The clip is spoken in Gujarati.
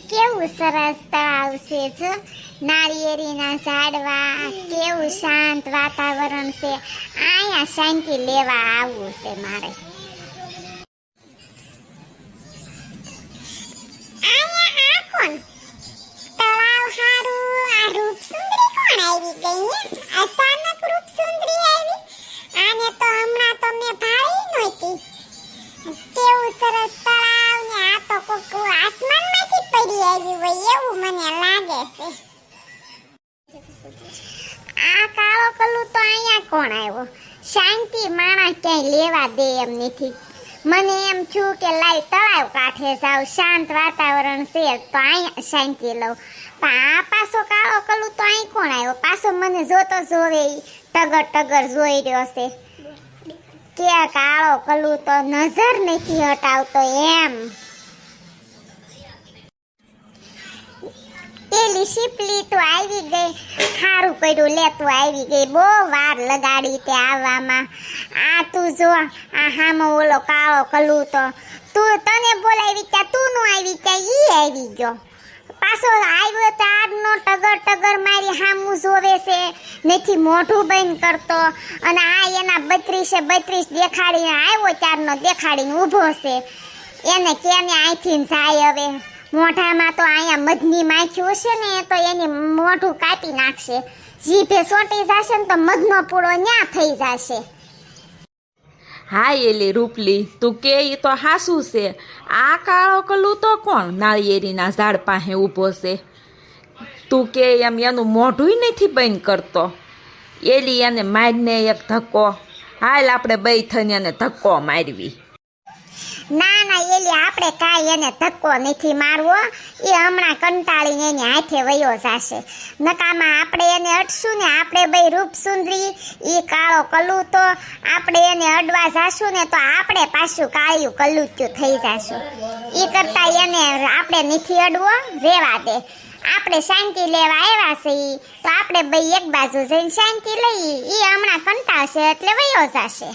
કેવું સરસ તળાવ છે જો નાળિયેરીના ઝાડવા કેવું શાંત વાતાવરણ છે અહીંયા શાંતિ લેવા આવવું છે મારે અહીંયા આ કોણ તળાવ હારું આ રૂપસુંદરી કોણ આવી ગઈ હે અચાનક રૂપસુંદરી આવી આને તો હમણાં તો મેં ભાળી નહોતી કેવું સરસ તળાવ ને આ તો કોક આસમાનમાંથી પડી આવી હોય એવું મને લાગે છે આ કાળો કલ્લુ તો અહીંયા કોણ આવ્યો શાંતિ માણસ ક્યાંય લેવા દે એમ નથી મને એમ થયું કે લાઈ તળાવ કાંઠે જાવ શાંત વાતાવરણ છે તો અહીંયા શાંતિ લઉં પણ આ પાછો કાળો કલ્લુ તો અહીં કોણ આવ્યો પાછો મને જોતો જોવે ટગર ટગર જોઈ રહ્યો છે કે કાળો કલ્લુ તો નજર નથી હટાવતો એમ પેલી શીપલી તો આવી ગઈ સારું કર્યું લે તું આવી ગઈ બહુ વાર લગાડી તે આવવામાં આ તું જો આ હામો ઓલો કાળો કલ્લુ તો તું તને બોલાવી ત્યાં તું નો આવી ત્યાં ઈ આવી ગયો પાછો આવ્યો તો આજનો ટગર ટગર મારી હામું જોવે છે નથી મોઢું બંધ કરતો અને આ એના 32 દેખાડીને આવ્યો ત્યારનો દેખાડીને ઊભો છે એને કેને અહીંથી જાય હવે મોઢામાં તો અહીંયા મધની માખ્યું છે ને તો એની મોઢું કાપી નાખશે જીભે સોટી જશે ને તો મધનો પૂળો ન્યા થઈ જશે હા એલી રૂપલી તું કે ઈ તો હાસું છે આ કાળો કલ્લુ તો કોણ નાળિયેરીના ઝાડ પાસે ઊભો છે તું કે એમ એનું મોઢું નથી બંધ કરતો એલી એને મારને એક ધક્કો હાલ આપણે બે થઈને એને ધક્કો મારવી ના એલી આપણે કાંઈ એને ધક્કો નથી મારવો એ હમણાં કંટાળીને એની હાથે વયો જશે નકામાં આપણે એને અટશું ને આપણે બે રૂપસુંદરી એ કાળો કલ્લુ તો આપણે એને અડવા જાશું ને તો આપણે પાછું કાળિયું કલ્લુચ્યું થઈ જશું એ કરતાં એને આપણે નથી અડવો રેવા દે આપણે શાંતિ લેવા આવ્યા છીએ તો આપણે બે એક બાજુ જઈને શાંતિ લઈએ એ હમણાં કંટાળશે એટલે વયો જશે